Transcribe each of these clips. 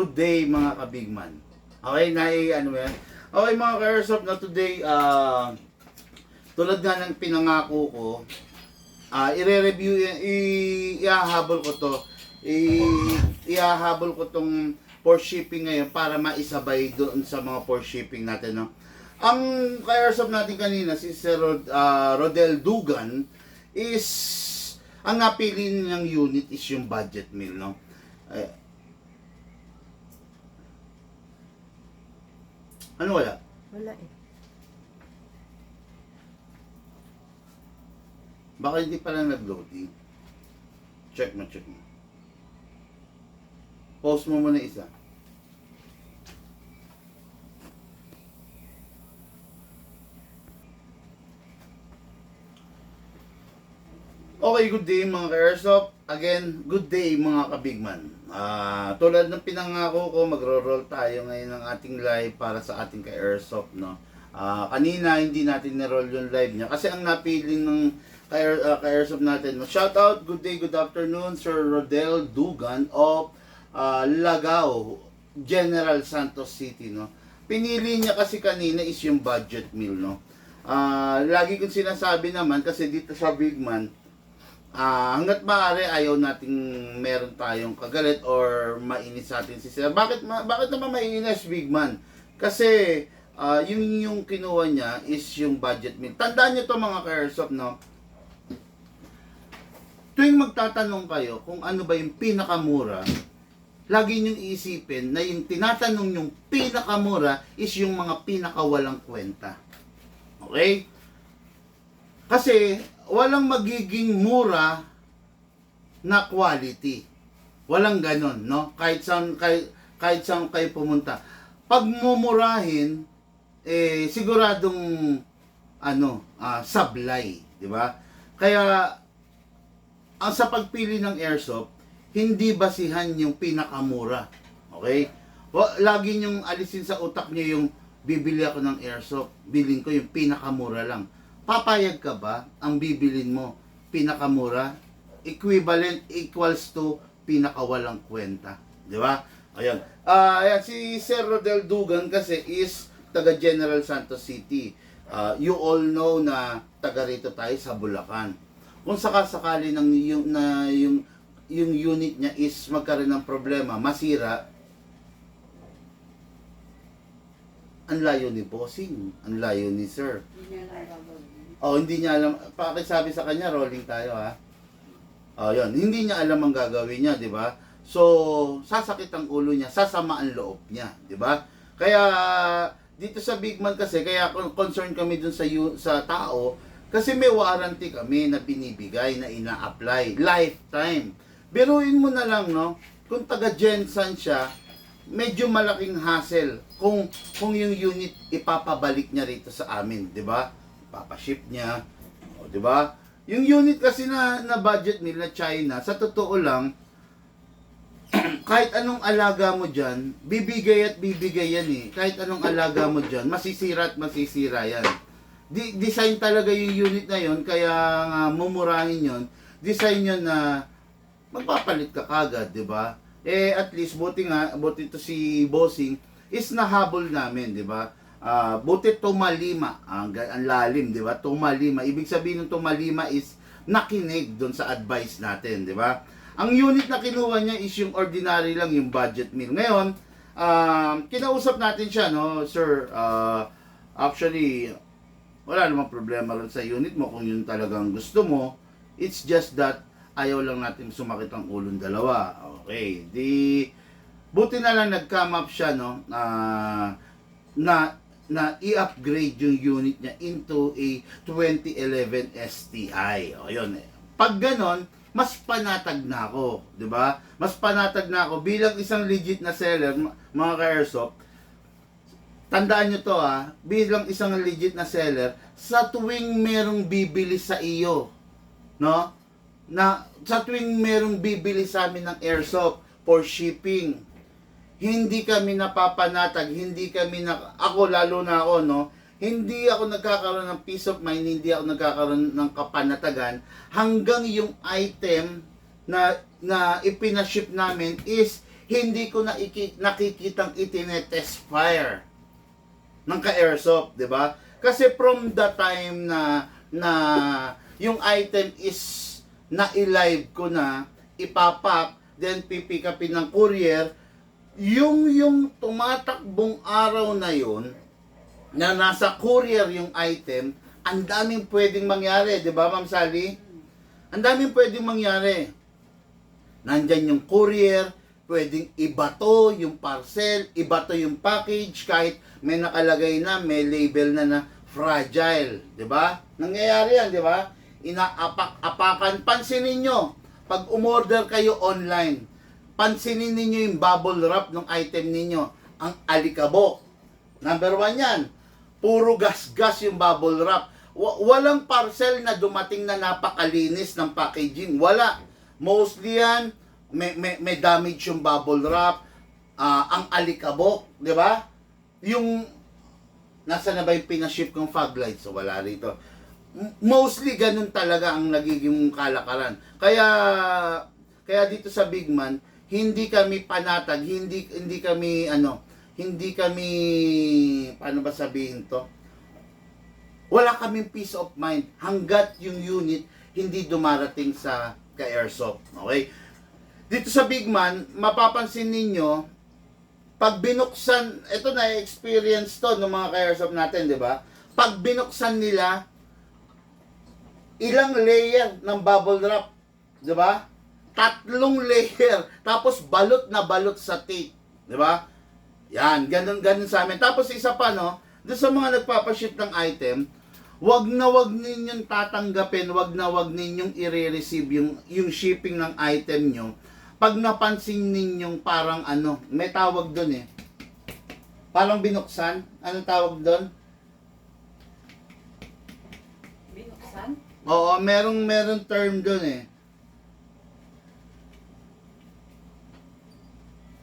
Good day mga kabigman. Okay, ano yan? Okay mga ka-airsoft na today, tulad nga ng pinangako ko, i-review, ihahabol ko to, ihahabol ko tong for shipping ngayon para maisabay doon sa mga for shipping natin, no? Ang ka-airsoft natin kanina, si Sir Rodel Dugan, is, ang napili niyang unit is yung budget meal, no? Ano wala? Wala eh. Baka hindi pala nag-loading. Check mo. Pause mo muna isa. Okay, good day mga ka-airsoft. Again, good day mga kabigman. Tulad ng pinangako ko, magro-roll tayo ngayon ng ating live para sa ating ka-airsoft, no? Kanina hindi natin na-roll yung live niya kasi ang napili ng ka-airsoft natin, no? Shout out, good day, good afternoon, Sir Rodel Dugan of Lagao, General Santos City, no? Pinili niya kasi kanina is yung budget meal, no? Lagi kong sinasabi naman kasi dito sa Bigman, hanggat maaari ayaw nating meron tayong kagalit or mainis sa atin si Sir. Bakit naman mainis, Big Man? Kasi yung kinuha niya is yung budget meal. Tandaan niyo to mga ka-airsoft, no? Tuwing magtatanong kayo kung ano ba yung pinakamura, lagi niyong iisipin na yung tinatanong yung pinakamura is yung mga pinakawalang kwenta. Okay? Kasi walang magiging mura na quality. Walang ganon, no? Kahit saan kayo pumunta. Pag mumurahin, siguradong sablay, di ba? Kaya ang sa pagpili ng airsoft, hindi basihan yung pinakamura. Okay? Lagi niyong alisin sa utak niyo yung bibili ako ng airsoft, bilhin ko yung pinakamura lang. Papayag ka ba ang bibilin mo pinakamura equals to pinakawalang kwenta, di ba? Ayun. Ayan si Sir Rodel Dugan kasi is taga General Santos City. You all know na taga rito tayo sa Bulacan. Kung sakasakali yung unit niya is magkaroon ng problema, masira, ang layo ni bossing, ang layo ni sir. Hindi niya alam. Pakisabi sa kanya, rolling tayo ha. Yun. Hindi niya alam ang gagawin niya, di ba? So, sasakit ang ulo niya, sasama ang loob niya, di ba? Kaya, dito sa Big Man kasi, kaya concerned kami dun sa tao, kasi may warranty kami na binibigay, na ina-apply. Lifetime. Biruin mo na lang, no? Kung taga Gensan siya, medyo malaking hassle kung yung unit ipapabalik niya rito sa amin, di ba? Papaship niya, o di ba? Yung unit kasi na budget nila China, sa totoo lang, kahit anong alaga mo diyan, bibigay at bibigay yan eh. Kahit anong alaga mo diyan, masisira at masisira yan. Design talaga yung unit na yon, kaya nga mumurahin yon. Design yon na magpapalit ka kagad, di ba? At least buti to si Bossing is nahabol namin, di ba? Buti tumalima, ang lalim, di ba? Tumalima. Ibig sabihin ng tumalima is nakinig doon sa advice natin, di ba? Ang unit na kinuha niya is yung ordinary lang, yung budget meal. Ngayon, kinausap natin siya, no, sir. Actually, wala namang problema rin sa unit mo kung yun talagang gusto mo. It's just that ayaw lang natin sumakit ang ulong dalawa. Okay. Buti na lang nag-come up siya, no, na i-upgrade yung unit niya into a 2011 STI. O yun eh. Pag ganon, mas panatag na ako, 'di ba? Mas panatag na ako bilang isang legit na seller, mga ka-airsoft. Tandaan niyo to bilang isang legit na seller, sa tuwing merong bibili sa iyo, no? Sa tuwing merong bibili sa amin ng airsoft for shipping, hindi kami napapanatag, ako lalo na ako, no, hindi ako nagkakaroon ng peace of mind, hindi ako nagkakaroon ng kapanatagan hanggang yung item na ipinaship namin is hindi ko nakikitang itinetest fire ng ka-airsoft, di ba? Kasi from the time na yung item is na-live ko na, ipapak, then pipick upin ng courier, yung tumatakbong araw na yun, na nasa courier yung item, ang daming pwedeng mangyari, di ba, Ma'am Sally? Ang daming pwedeng mangyari. Nandyan yung courier, pwedeng ibato yung parcel, ibato yung package, kahit may nakalagay na, may label na fragile, di ba? Nangyayari yan, di ba? Inaapak-apakan. Pansinin nyo, pag umorder kayo online, pansinin ninyo yung bubble wrap ng item ninyo, ang alikabok. Number 1 yan. Puro gas-gas yung bubble wrap. Walang parcel na dumating na napakalinis ng packaging. Wala. Mostly yan, may damage yung bubble wrap, ang alikabok, di ba? Yung, nasa na ba yung pinaship ng fog lights? So, wala rito. Mostly ganun talaga ang nagiging kalakaran. Kaya dito sa Big Man, hindi kami panatag, hindi kami paano ba sabihin to? Wala kaming peace of mind hanggat yung unit hindi dumarating sa ka-airsoft. Okay? Dito sa Big Man, mapapansin ninyo, pag binuksan, ito na-experience to ng mga ka-airsoft natin, di ba? Pag binuksan nila, ilang layer ng bubble wrap, di ba? 3 layer, tapos balot na balot sa tape, di ba? Yan, ganun sa amin. Tapos isa pa, no, doon sa mga nagpapaship ng item, wag ninyong tatanggapin, wag ninyong i-receive yung shipping ng item nyo. Pag napansin ninyong parang may tawag doon eh. Parang binuksan. Anong tawag doon? Binuksan? Oo, merong term doon eh.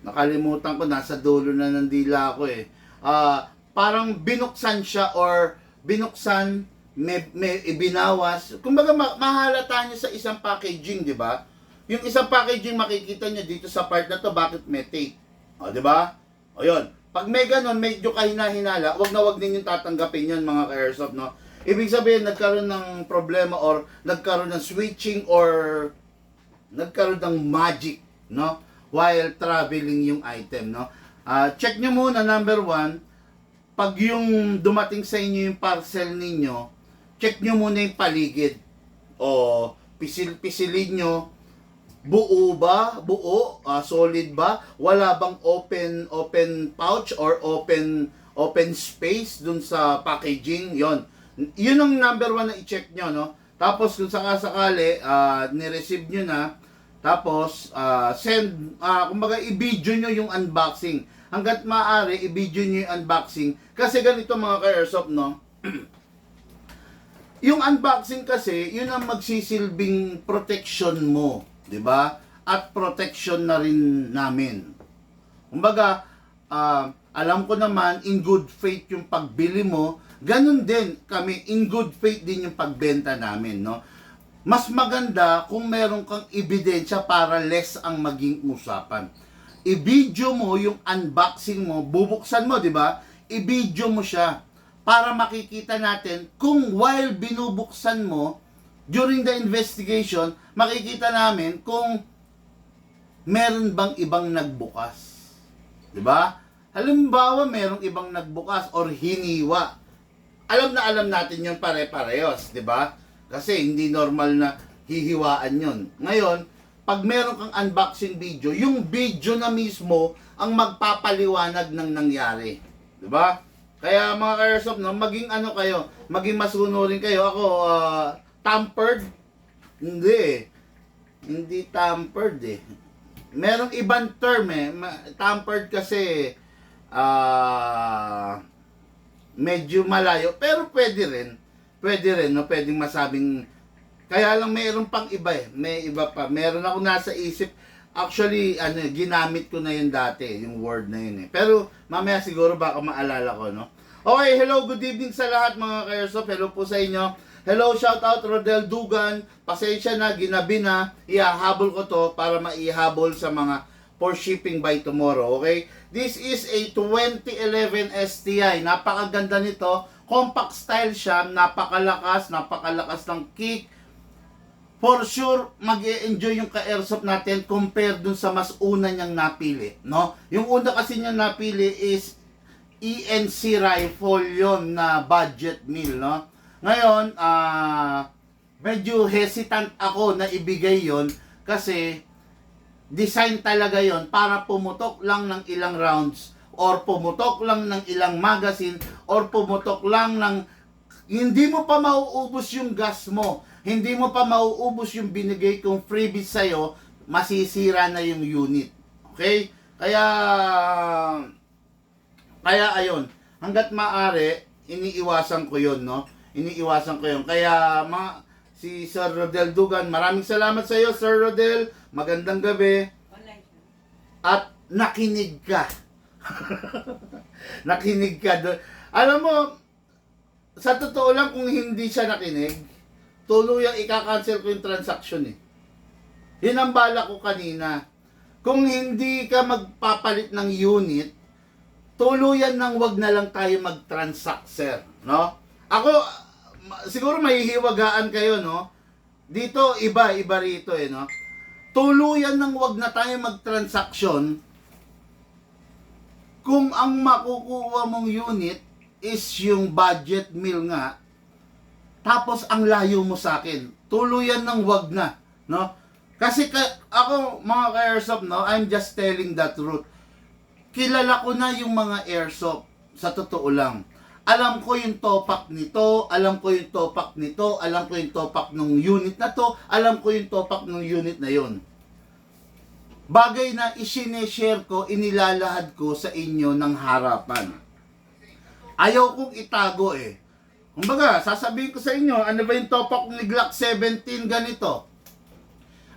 Nakalimutan ko, nasa dulo na ng dila ko eh. Parang binuksan siya or binuksan, may ibinawas. Kumbaga mahalata nyo sa isang packaging, di ba? Yung isang packaging makikita nyo dito sa part na to, bakit may tape. O, di ba? O yun. Pag may ganun, medyo kahina-hinala, wag ninyong tatanggapin yun mga ka-airsoft, no? Ibig sabihin, nagkaroon ng problema or nagkaroon ng switching or nagkaroon ng magic, no? While traveling yung item, no? Check nyo muna, number 1, pag yung dumating sa inyo yung parcel ninyo, check nyo muna yung paligid. O pisilin nyo, buo ba? Buo? Solid ba? Wala bang open pouch or open space dun sa packaging? Yun ang number 1 na i-check nyo, no? Tapos kung sakasakali, ni-receive nyo na, tapos, kumbaga, i-video nyo yung unboxing. Hanggat maaari, i-video nyo yung unboxing. Kasi ganito mga ka-airsoft, no? Yung unboxing kasi, yun ang magsisilbing protection mo. 'Di ba? At protection na rin namin. Kumbaga, alam ko naman, in good faith yung pagbili mo. Ganun din kami, in good faith din yung pagbenta namin, no? Mas maganda kung meron kang ebidensya para less ang maging usapan. I-video mo yung unboxing mo, bubuksan mo, di ba? I-video mo siya para makikita natin kung while binubuksan mo, during the investigation, makikita namin kung meron bang ibang nagbukas. Di ba? Halimbawa, merong ibang nagbukas or hiniwa. Alam natin yun pare-parehos, di ba? Kasi hindi normal na hihiwaan yun. Ngayon, pag meron kang unboxing video, yung video na mismo ang magpapaliwanag ng nangyari. Diba? Kaya mga ka-airsoft, no, maging kayo, maging masunurin kayo. Ako, tampered? Hindi eh. Hindi tampered eh. Merong ibang term eh. Tampered kasi, medyo malayo. Pero pwede rin, no? Pwedeng masabing, kaya lang mayroon pang iba eh. May iba pa. Meron ako nasa isip. Actually, ginamit ko na yun dati, yung word na yun eh. Pero, mamaya siguro baka maalala ko, no? Okay, hello, good evening sa lahat mga ka-airsoft. Hello po sa inyo. Hello, shout out Rodel Dugan. Pasensya na, ginabi na. Ihahabol ko to para maihabol sa mga for shipping by tomorrow, okay? This is a 2011 STI. Napakaganda nito. Compact style siya. Napakalakas ng kick. For sure, mag-e-enjoy yung ka-airsoft natin compared dun sa mas una niyang napili, no? Yung una kasi niyang napili is ENC rifle yon na budget meal, no? Ngayon, medyo hesitant ako na ibigay yon kasi design talaga yon para pumutok lang ng ilang rounds or pumutok lang ng ilang magazine or pumutok lang ng hindi mo pa mauubos yung gas mo, hindi mo pa mauubos yung binigay kong freebie sa'yo, masisira na yung unit. Okay? Kaya ayun, hanggat maaari, iniiwasan ko yun, no? Iniiwasan ko yun. Kaya, si Sir Rodel Dugan, maraming salamat sa iyo, Sir Rodel. Magandang gabi. Online siya. At nakinig ka. Nakinig ka doon. Alam mo, sa totoo lang, kung hindi siya nakinig, tuluyang ika-cancel ko yung transaction eh. Yun ang bala ko kanina. Kung hindi ka magpapalit ng unit, tuluyan nang wag na lang tayo mag-transact, sir, no? Ako, siguro mahihiwagaan kayo, no? Dito, iba rito, no? Tuluyan nang wag na tayo mag-transaction kung ang makukuha mong unit is yung budget meal nga, tapos ang layo mo sa akin. Tuluyan nang wag na, no? Kasi ako, mga ka-airsoft, no? I'm just telling the truth. Kilala ko na yung mga airsoft, sa totoo lang. Alam ko yung topak nito, alam ko yung topak nito, alam ko yung topak ng unit na to, alam ko yung topak ng unit na yon. Bagay na isineshare ko, inilalahad ko sa inyo ng harapan. Ayaw kong itago eh. Kumbaga, sasabihin ko sa inyo, ano ba yung topak ni Glock 17 ganito?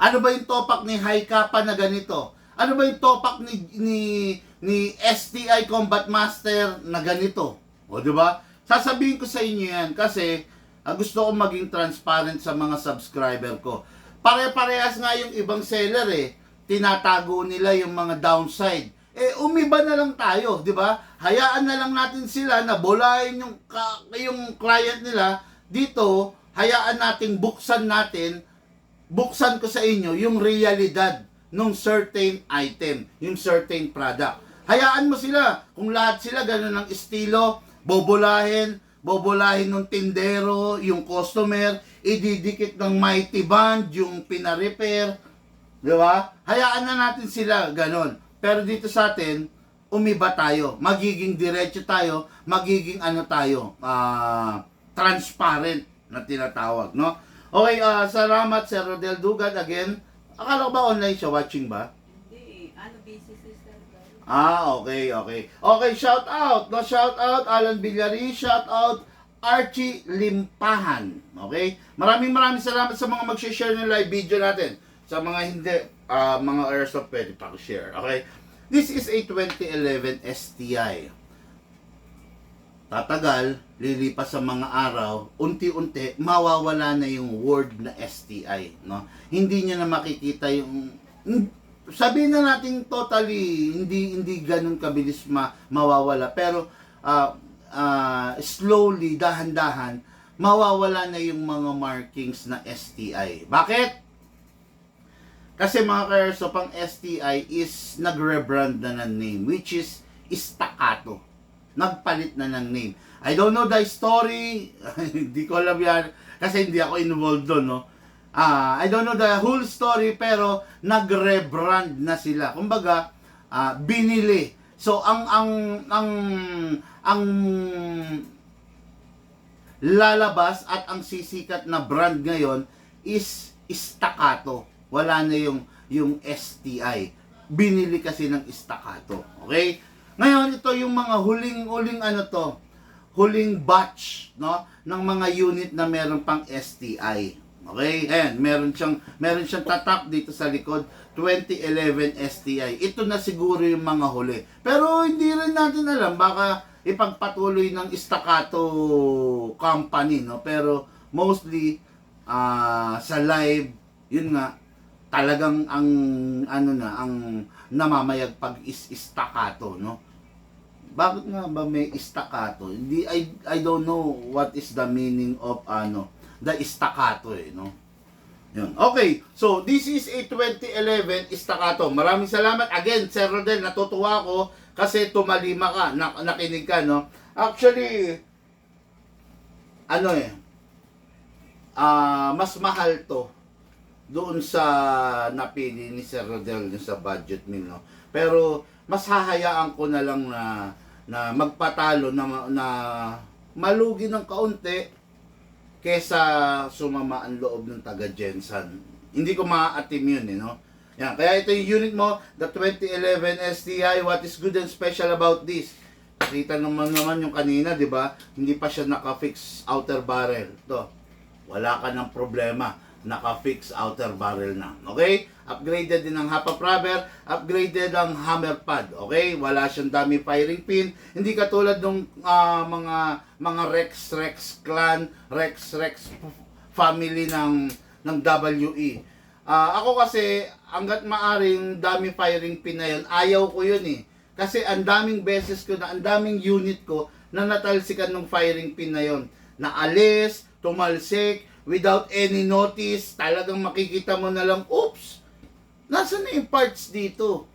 Ano ba yung topak ni High Kappa na ganito? Ano ba yung topak ni STI Combat Master na ganito? O, di ba? Sasabihin ko sa inyo yan kasi gusto ko maging transparent sa mga subscriber ko. Pare-parehas nga yung ibang seller eh. Tinatago nila yung mga downside. Umiba na lang tayo, di ba? Hayaan na lang natin sila na bolahin yung client nila. Dito, hayaan nating buksan ko sa inyo yung realidad nung certain item, yung certain product. Hayaan mo sila, kung lahat sila ganun ng estilo, bobolahin ng tindero, yung customer, ididikit ng mighty band, yung pina-repair, di ba? Hayaan na natin sila ganun. Pero dito sa atin, umiba tayo, magiging diretso tayo, magiging transparent na tinatawag, no? Okay, salamat Sir Rodel Dugan again. Akala ko ba online siya, watching ba? Hindi, busy sister. Okay. Okay, shout out, no? Shout out Alan Villari, shout out Archie Limpahan. Okay? Maraming salamat sa mga mag-share ng live video natin. Sa mga hindi, mga airsoft pwede pa-share. Okay? This is a 2011 STI. Tatagal, lilipas sa mga araw, unti-unti, mawawala na yung word na STI, no? Hindi niya na makikita yung, sabihin na natin totally, hindi ganun kabilis mawawala. Pero, slowly, dahan-dahan, mawawala na yung mga markings na STI. Bakit? Kasi mga ka-airsoft, ang STI is nag-rebrand na ng name, which is Staccato. Nagpalit na ng name. I don't know the story. Hindi ko alam yan. Kasi hindi ako involved doon, no? I don't know the whole story, pero nag-rebrand na sila. Kumbaga, binili. So, ang lalabas at ang sisikat na brand ngayon is Staccato. Wala na yung STI. Binili kasi ng Staccato. Okay? Ngayon, ito yung mga huling batch, no, ng mga unit na meron pang STI. Okay? Ayan, meron siyang tatak dito sa likod, 2011 STI. Ito na siguro yung mga huli. Pero hindi rin natin alam, baka ipagpatuloy ng Staccato company, no? Pero mostly sa live, yun nga, talagang ang namamayagpag is staccato, no? Bakit nga ba may staccato? Hindi, I don't know what is the meaning of the staccato, no? Yun. Okay, so this is a 2011 staccato. Maraming salamat again, Sir Rodel. Natutuwa ako kasi tumalima ka, nakinig ka, no? Actually, mas mahal to doon sa napili ni Sir Rodel sa budget meal, no? Pero mas hahayaan ko na lang na magpatalo na malugi ng kaunti kesa sumama ang loob ng taga Jensen. Hindi ko maaatim yun, no? Yan, kaya ito yung unit mo, the 2011 STI. What is good and special about this? Kita naman yung kanina, di ba? Hindi pa siya naka-fix outer barrel. Ito, wala ka ng problema. Naka-fix outer barrel na. Okay? Upgraded din ang hapa rubber, upgraded ang hammer pad. Okay? Wala siyang dummy firing pin. Hindi katulad ng mga Rex clan, Rex family ng WE. Ako kasi, hanggat maaring dummy firing pin na yun, ayaw ko yun eh. Kasi ang daming beses ko ang daming unit ko na natalsikan ng firing pin na yun. Naalis, tumalsik, without any notice, talagang makikita mo na lang, oops, nasaan na yung parts dito?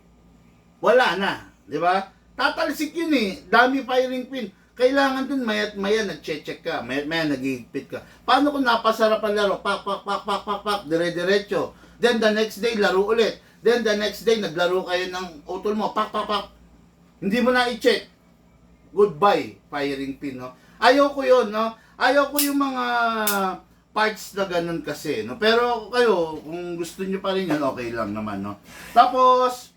Wala na, di ba? Tatalsik yun eh, dami firing pin. Kailangan dun mayat maya nag-check ka, mayat maya nag-higpit ka. Paano kung napasarap ang laro? Pak, dire-diretso. Then the next day, laro ulit. Then the next day, naglaro kayo ng utol mo, pak. Hindi mo na i-check. Goodbye, firing pin, no? Ayaw ko yun, no? Ayaw ko yung mga parts na ganun kasi, no? Pero kayo, kung gusto nyo pa rin yan, okay lang naman, no? Tapos,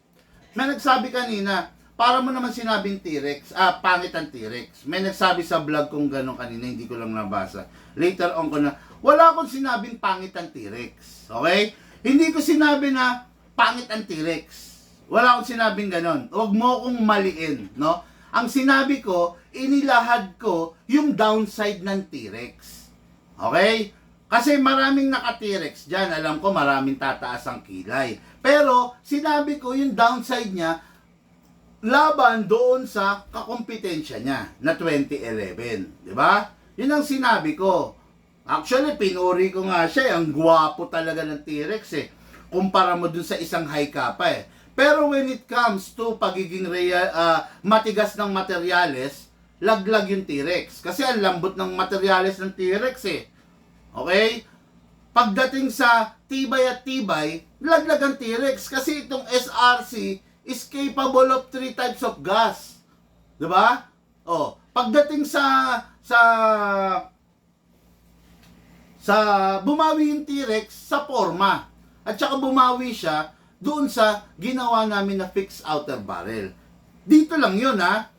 may nagsabi kanina, para mo naman sinabing T-Rex, pangit ang T-Rex. May nagsabi sa vlog kong ganun kanina, hindi ko lang nabasa. Later on ko na, wala akong sinabing pangit ang T-Rex. Okay? Hindi ko sinabi na pangit ang T-Rex. Wala akong sinabing ganun. Huwag mo akong maliin, no? Ang sinabi ko, inilahad ko yung downside ng T-Rex. Okay? Kasi maraming naka-T-Rex dyan. Alam ko maraming tataas ang kilay. Pero sinabi ko yung downside niya laban doon sa kakompetensya niya na 2011. Di ba? Yun ang sinabi ko. Actually, pinuri ko nga siya. Ang gwapo talaga ng T-Rex eh. Kumpara mo dun sa isang high kappa eh. Pero when it comes to pagiging matigas ng materyales, laglag yung T-Rex. Kasi ang lambot ng materyales ng T-Rex eh. Okay? Pagdating sa tibay at tibay, laglag ang T-Rex. Kasi itong SRC is capable of 3 types of gas. Diba? Oh, pagdating sa bumawi yung T-Rex sa forma. At saka bumawi siya doon sa ginawa namin na fixed outer barrel. Dito lang yun ha.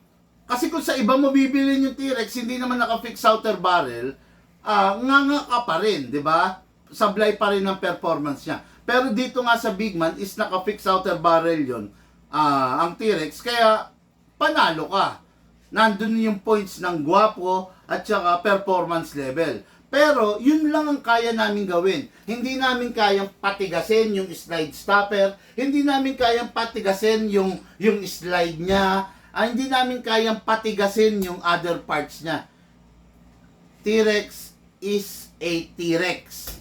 Kasi kung sa iba mo bibili yung T-Rex, hindi naman naka-fixed outer barrel, nga ka pa rin, di ba? Sablay pa rin ang performance niya. Pero dito nga sa Bigman is naka-fixed outer barrel yun, ang T-Rex, kaya panalo ka. Nandun yung points ng gwapo at saka performance level. Pero yun lang ang kaya namin gawin. Hindi namin kayang patigasin yung slide stopper, hindi namin kayang patigasin yung slide niya, hindi namin kayang patigasin yung other parts niya. T-Rex is a T-Rex.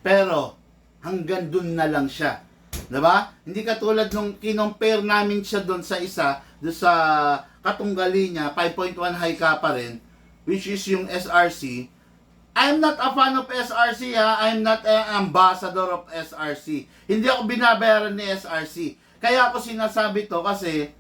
Pero hanggang dun na lang siya. Diba? Hindi katulad nung kinompare namin siya doon sa isa, doon sa katunggali niya, 5.1 high ka pa rin, which is yung SRC. I'm not a fan of SRC ha. I'm not an ambassador of SRC. Hindi ako binabayaran ni SRC. Kaya ako sinasabi to kasi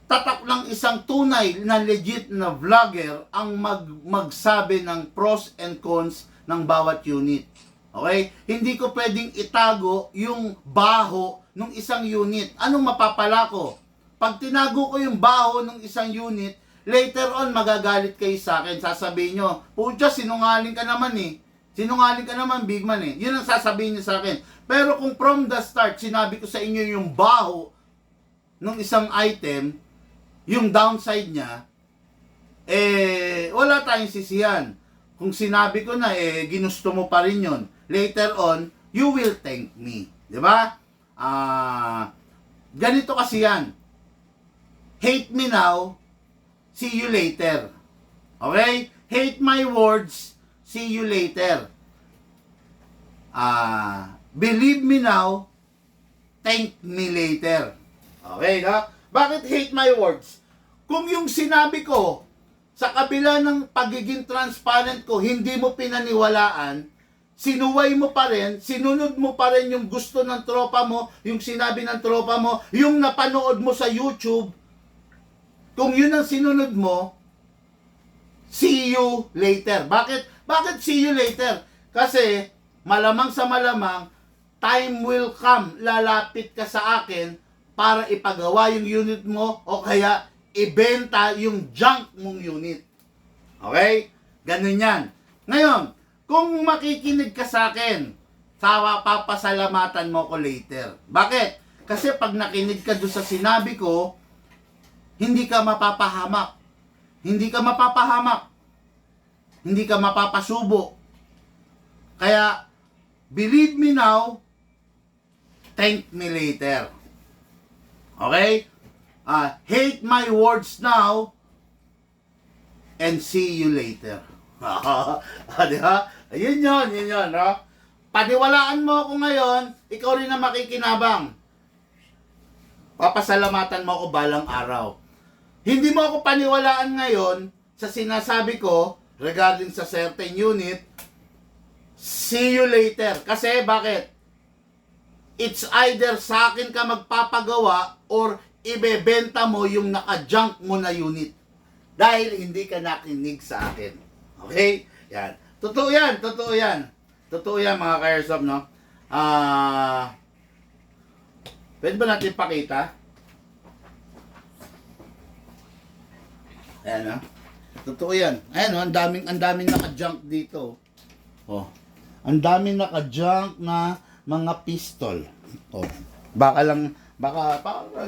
tatak lang isang tunay na legit na vlogger ang magsabi ng pros and cons ng bawat unit. Okay? Hindi ko pwedeng itago yung baho ng isang unit. Anong mapapala ko? Pag tinago ko yung baho ng isang unit, later on magagalit kayo sa akin. Sasabihin nyo, pucha, sinungaling ka naman eh. Sinungaling ka naman, big man eh. Yun ang sasabihin nyo sa akin. Pero kung from the start, sinabi ko sa inyo yung baho ng isang item, yung downside niya, wala tayong sisihan. Kung sinabi ko na, ginusto mo pa rin yun. Later on, you will thank me. Diba? ganito kasi yan. Hate me now, see you later. Okay? Hate my words, see you later. Believe me now, thank me later. Okay, no? Bakit hate my words? Kung yung sinabi ko, sa kabila ng pagiging transparent ko, hindi mo pinaniwalaan, sinuway mo pa rin, sinunod mo pa rin yung gusto ng tropa mo, yung sinabi ng tropa mo, yung napanood mo sa YouTube, kung yun ang sinunod mo, see you later. Bakit? Bakit see you later? Kasi, malamang sa malamang, time will come, lalapit ka sa akin, para ipagawa yung unit mo o kaya ibenta yung junk mong unit. Okay? Ganun yan. Ngayon, kung makikinig ka sa akin, papasalamatan mo ko later. Bakit? Kasi pag nakinig ka doon sa sinabi ko, hindi ka mapapahamak. Hindi ka mapapahamak. Hindi ka mapapasubo. Kaya, believe me now, thank me later. Okay? Hate my words now and see you later. Di ba? Yun yun, no? Paniwalaan mo ako ngayon, ikaw rin na makikinabang. Papasalamatan mo ako balang araw. Hindi mo ako paniwalaan ngayon sa sinasabi ko regarding sa certain unit, see you later. Kasi bakit? It's either sa akin ka magpapagawa or ibebenta mo yung naka-junk mo na unit. Dahil hindi ka nakinig sa akin. Okay? Yan. Totoo yan, totoo yan. Totoo yan mga ka-airsoft, no? Pwede ba natin pakita? Ayan, no? Totoo yan. Ayan, no? Ang daming naka-junk dito. Oh. Ang daming naka-junk na mga pistol. Oh. Baka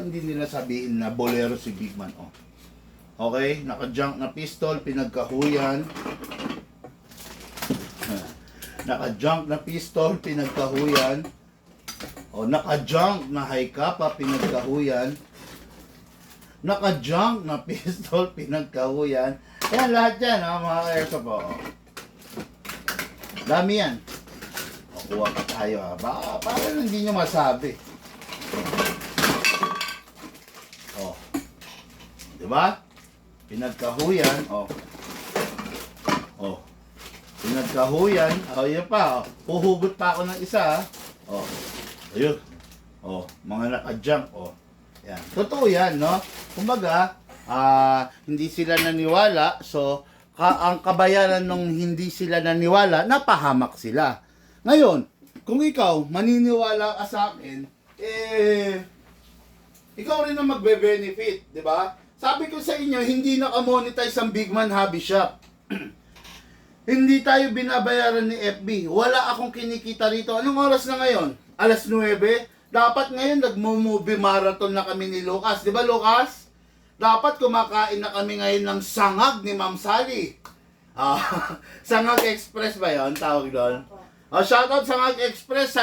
hindi nila sabihin na bolero si Big Man. Oh. Okay, naka-junk na pistol, pinagkahuyan. Naka-junk na pistol, pinagkahuyan. Oh, naka-junk na high kapa, pinagkahuyan. Naka-junk na pistol, pinagkahuyan. Ayan, lahat yan, mga airsoft. Oh. Dami yan. Kuha ka tayo, ha. Baka parang hindi nyo masabi. Oh. Diba? Pinagkahuyan. Oh. Oh. Pinagkahuyan. Oh, yun pa. Oh. Huhugot pa ako ng isa, ha. Oh. Ayun. Oh. Mga naka-junk. Oh. Yan. Totoo yan, no? Kumbaga, hindi sila naniwala. So, ang kabayaran nung hindi sila naniwala, napahamak sila. Ngayon, kung ikaw maniniwala ka sa akin, ikaw rin ang magbe-benefit, di ba? Sabi ko sa inyo, hindi naka-monetize ang Big Man Hobby Shop. Hindi tayo binabayaran ni FB. Wala akong kinikita rito. Anong oras na ngayon? 9:00. Dapat ngayon nagmo-movie marathon na kami ni Lucas. Di ba, Lucas? Dapat kumakain na kami ngayon ng sangag ni Ma'am Sally. Sangag Express ba yun? Tawag doon. Shoutout Sangag Express.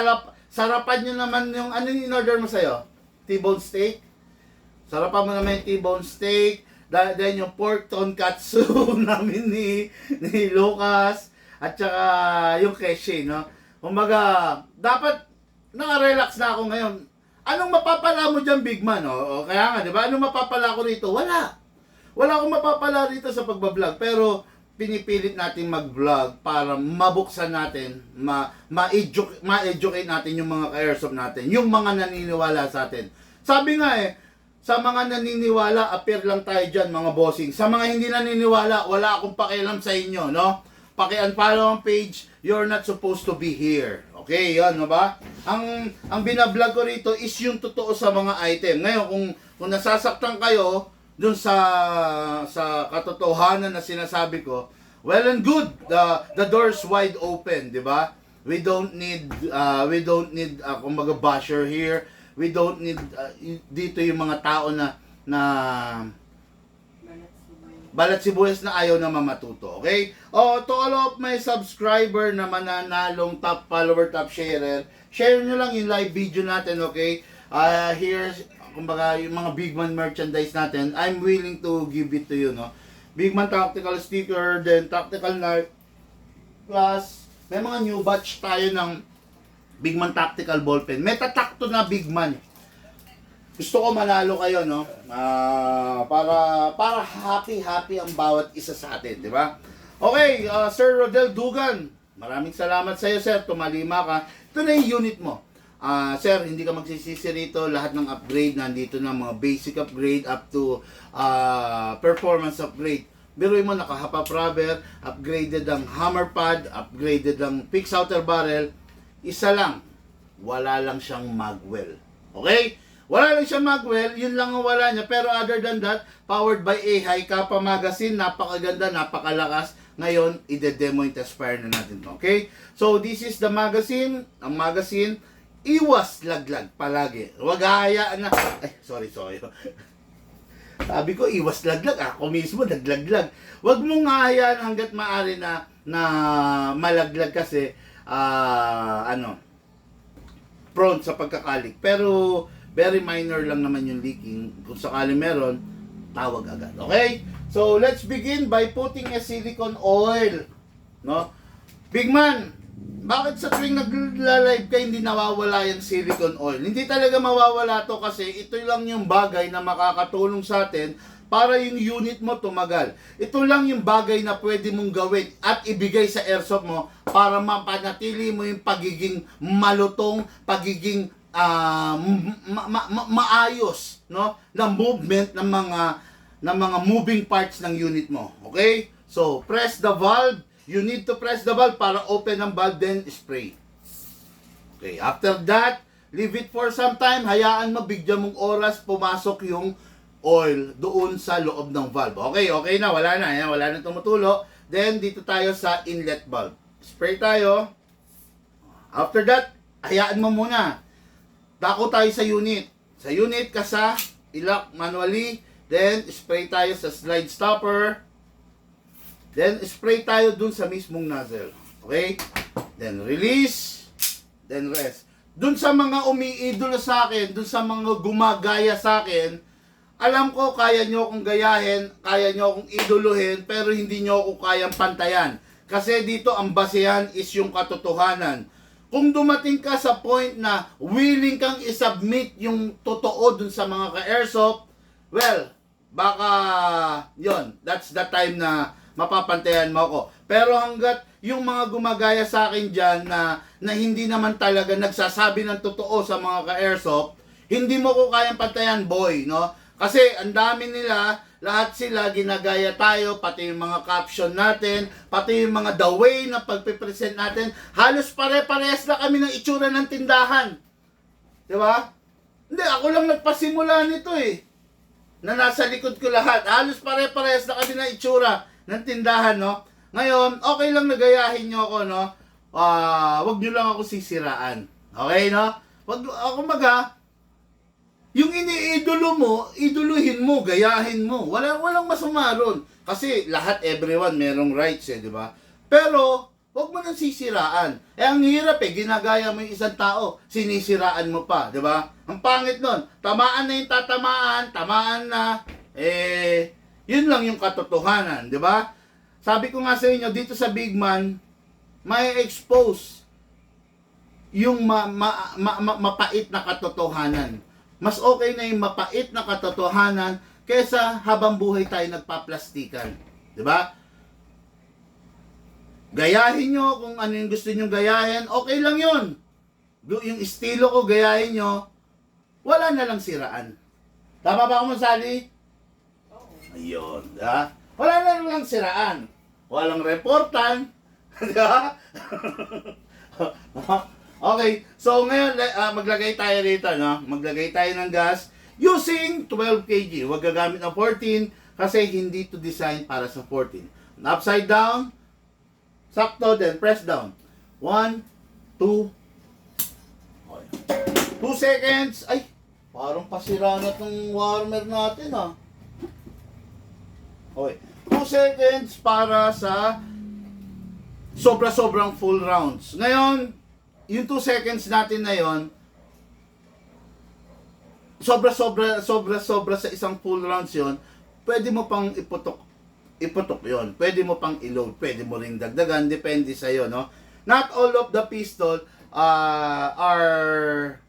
Sarapan nyo naman yung, ano yung in-order mo sa'yo? T-bone steak? Sarapan mo naman yung T-bone steak. Then yung pork tonkatsu namin ni Lucas. At saka yung keshi, no? Kumbaga, dapat naka-relax na ako ngayon. Anong mapapala mo dyan, Big Man? O kaya nga, di ba? Anong mapapala ko rito? Wala. Wala akong mapapala rito sa pagbablog. Pero, pinipilit natin mag-vlog para mabuksan natin, ma-educate natin yung mga ka-airsoft natin, yung mga naniniwala sa atin. Sabi nga sa mga naniniwala, appear lang tayo dyan, mga bossing. Sa mga hindi naniniwala, wala akong pakialam sa inyo, no? Paki-unfollow ang page, you're not supposed to be here. Okay, yan, no ba? Ang binablog ko rito is yung totoo sa mga item. Ngayon, kung nasasaktan kayo, dun sa katotohanan na sinasabi ko, well and good, the door's wide open, di ba? We don't need kumbaga basher here. We don't need dito yung mga tao na balat sibuyas na ayaw na mamatuto, okay? To all of my subscriber na mananalong top follower, top sharer, share nyo lang yung live video natin, okay? Here's, kumbaga, yung mga Big Man merchandise natin. I'm willing to give it to you, no? Big Man tactical sticker, then tactical knife, plus, may mga new batch tayo ng Big Man tactical ballpen. May tatakto na Big Man. Gusto ko manalo kayo, no? Para happy ang bawat isa sa atin, di ba? Okay, Sir Rodel Dugan, maraming salamat sa iyo, sir. Tumalima ka. Ito na yung unit mo. Sir, hindi ka magsisisi rito. Lahat ng upgrade nandito na, mga basic upgrade up to performance upgrade. Biruin mo, naka-half rubber, upgraded ang hammer pad, upgraded ang fixed outer barrel. Isa lang, wala lang siyang magwell. Okay? Wala lang siyang magwell, yun lang ang wala niya. Pero other than that, powered by a high Kappa magazine, napakaganda, napakalakas. Ngayon, ide-demo yung test fire na natin. Okay? So, this is the magazine. Ang magazine, iwas laglag palagi. Huwag hahayaan na, ay, sorry. Sabi ko, iwas laglag. Ako mismo, naglaglag. Huwag mong hahayaan hanggat maaari na malaglag kasi, prone sa pagkakalik. Pero, very minor lang naman yung leaking. Kung sakali meron, tawag agad. Okay? So, let's begin by putting a silicone oil. No? Big Man, bakit sa tuwing nagla-live ka hindi nawawala yung silicone oil? Hindi talaga mawawala to kasi ito lang yung bagay na makakatulong sa atin para yung unit mo tumagal. Ito lang yung bagay na pwede mong gawin at ibigay sa airsoft mo para mapanatili mo yung pagiging malutong, pagiging maayos, no, na movement ng mga moving parts ng unit mo. Okay? So, press the valve. You need to press the valve para open ang valve, then spray. Okay, after that, leave it for some time. Hayaan mo, bigyan mong oras pumasok yung oil doon sa loob ng valve. Okay na, wala na tumutulo. Then, dito tayo sa inlet valve. Spray tayo. After that, hayaan mo muna. Dako tayo sa unit. Sa unit, kasa, ilock manually. Then, spray tayo sa slide stopper. Then, spray tayo dun sa mismong nozzle. Okay? Then, release. Then, rest. Dun sa mga umiidolo sa akin, dun sa mga gumagaya sa akin, alam ko, kaya nyo akong gayahin, kaya nyo akong idoluhin, pero hindi nyo ako kayang pantayan. Kasi dito, ang basehan is yung katotohanan. Kung dumating ka sa point na willing kang isubmit yung totoo dun sa mga ka-airsoft, well, baka yon, that's the time na mapapantayan mo ako. Pero hanggat yung mga gumagaya sa akin dyan na hindi naman talaga nagsasabi ng totoo sa mga ka-airsoft, hindi mo ko kayang pantayan, boy, no? Kasi ang dami nila, lahat sila ginagaya tayo, pati yung mga caption natin, pati yung mga the way na pagpipresent natin, halos pare-parehas na kami ng itsura ng tindahan. Di ba? Hindi, ako lang nagpasimula nito eh. Na nasa likod ko lahat. Halos pare-parehas na kami ng itsura ng tindahan, no? Ngayon, okay lang nagayahin nyo ako, no? Wag nyo lang ako sisiraan. Okay, no? Wag, kumbaga, yung iniidolo mo, iduluhin mo, gayahin mo. Walang masama ron. Kasi lahat, everyone, merong rights eh, di ba? Pero, wag mo nang sisiraan. Ang hirap eh, ginagaya mo yung isang tao, sinisiraan mo pa, di ba? Ang pangit nun. Tamaan na yung tamaan na, yun lang yung katotohanan, di ba? Sabi ko nga sa inyo, dito sa Big Man, may expose yung mapait na katotohanan. Mas okay na yung mapait na katotohanan kaysa habang buhay tayo nagpaplastikan. Di ba? Gayahin nyo kung ano yung gusto nyo gayahin, okay lang yun. Yung estilo ko, gayahin nyo, wala na lang siraan. Tama ba ako, Sally? Ayun, ha? Wala na lang siraan. Walang reportan. Di ba? Okay, so ngayon, maglagay tayo rito, no? Maglagay tayo ng gas using 12 kg. Huwag gagamit ng 14 kasi hindi to design para sa 14. Upside down, sakto, then press down. 1, 2, okay. 2 seconds. Ay, parang pasira na itong warmer natin, ha? Okay. 2 seconds para sa sobra-sobrang full rounds. Ngayon, yung 2 seconds natin na yon, sobra sa isang full rounds yon, pwede mo pang iputok yon, pwede mo pang i-load, pwede mo ring dagdagan, depende sa iyo, no? Not all of the pistol are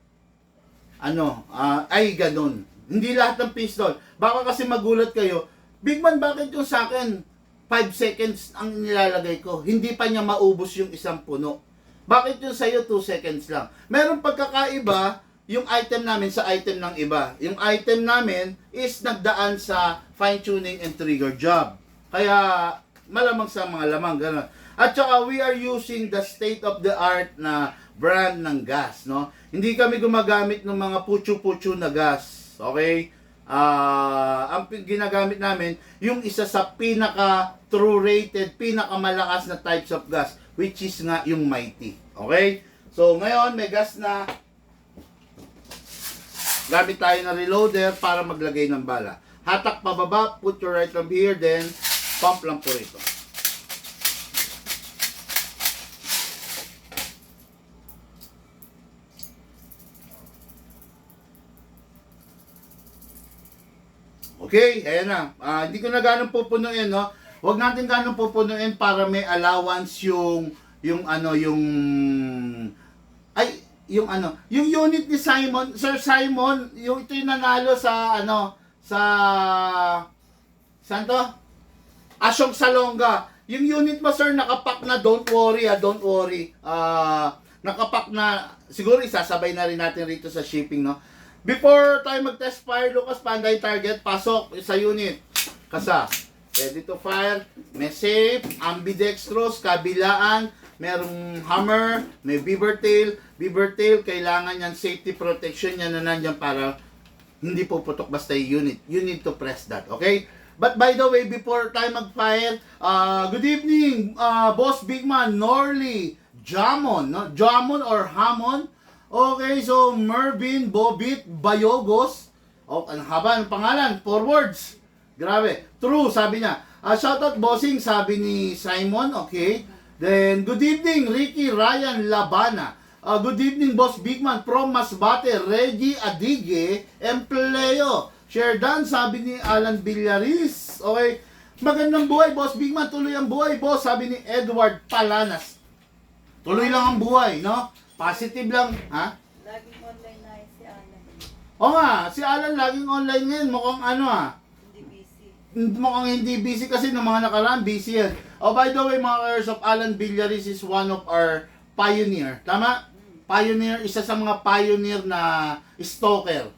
ay ganun. Hindi lahat ng pistol. Baka kasi magulat kayo, Big Man, bakit yung sa akin 5 seconds ang nilalagay ko, hindi pa niya maubos yung isang puno? Bakit yung sa'yo 2 seconds lang? Meron pagkakaiba yung item namin sa item ng iba. Yung item namin is nagdaan sa fine-tuning and trigger job. Kaya malamang sa mga lamang, gano'n. At saka we are using the state-of-the-art na brand ng gas, no? Hindi kami gumagamit ng mga putyo-putyo na gas, okay? Ang ginagamit namin, yung isa sa pinaka-true rated, pinaka-malakas na types of gas, which is nga yung Mighty, okay? So, ngayon, may gas na gamit tayo na reloader para maglagay ng bala. Hatak pababa, put your right thumb here, then pump lang po rito. Okay, ayan na. Hindi ko na ganun pupunuin, no? Huwag natin ganun pupunuin para may allowance yung unit ni Simon, Sir Simon, yung ito yung nanalo sa saan to? Asyong Salonga. Yung unit mo, sir, nakapak na, don't worry. Nakapak na, siguro isasabay na rin natin rito sa shipping, no? Before tayo mag-test fire, Lucas, Panday target, pasok sa unit. Kasa, ready to fire, may safe, ambidextrous, kabilaan, merong hammer, may beaver tail. Beaver tail, kailangan yan safety protection yan na nandyan para hindi puputok basta yung unit. You need to press that, okay? But by the way, before tayo mag-fire, good evening, Boss Big Man, Norley, Jamon, no? Jamon or Hamon. Okay, so Mervin, Bobit, Bayogos. Oh, ang haba ng pangalan, 4 words. Grabe. True, sabi niya. Shoutout bossing, sabi ni Simon, okay. Then, good evening, Ricky Ryan Labana. Good evening, Boss Bigman from Masbate, Reggie Adige, Empleo. Sherdan, sabi ni Alan Villaris. Okay. Magandang buhay, Boss Bigman. Tuloy ang buhay, boss. Sabi ni Edward Palanas. Tuloy lang ang buhay, no? Positive lang, ha? Laging online na si Alan. Oo nga, si Alan laging online ngayon. Mukhang Hindi busy. mukhang hindi busy kasi ng mga nakaraan, busy yan. Oh, by the way, mga kayers of Alan Villaris is one of our pioneer. Tama? Pioneer, isa sa mga pioneer na stalker.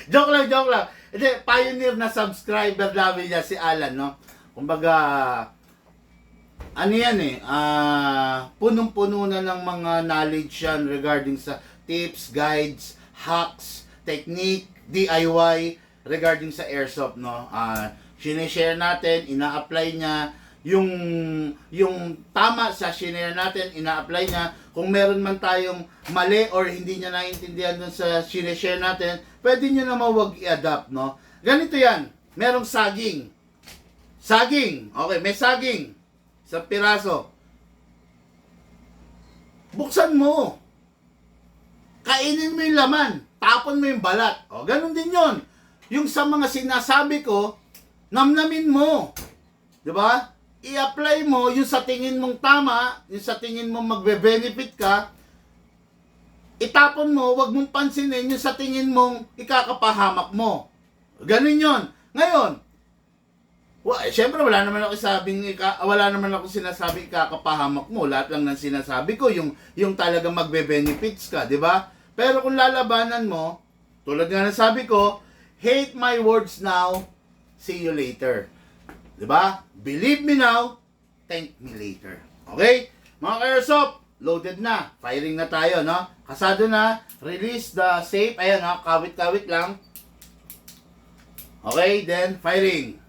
joke lang. Hindi, pioneer na subscriber namin niya si Alan, no? Kumbaga, punong-puno na ng mga knowledge yan regarding sa tips, guides, hacks, technique, DIY regarding sa airsoft, no? Sinishare natin, ina-apply niya yung tama sa sinare natin, ina-apply niya. Kung meron man tayong mali or hindi niya naiintindihan dun sa sinishare natin, pwede niyo naman wag i-adapt, no? Ganito yan, merong saging. Okay, may saging. Sa piraso. Buksan mo. Kainin mo yung laman. Tapon mo yung balat. O, ganun din yon. Yung sa mga sinasabi ko, namnamin mo. Diba? I-apply mo yung sa tingin mong tama, yung sa tingin mong magbe-benefit ka, itapon mo, wag mong pansinin yung sa tingin mong ikakapahamak mo. Ganun yon. Ngayon, syempre wala naman ako sinasabing kakapahamak mo. Lahat lang ng sinasabi ko yung talagang magbe-benefits ka, 'di ba? Pero kung lalabanan mo, tulad nga ng sabi ko, hate my words now, see you later. 'Di ba? Believe me now, thank me later. Okay? Mga ka-airsoft, loaded na. Firing na tayo, no? Kasado na. Release the safe. Ayan, ha? Kawit-kawit lang. Okay, then firing.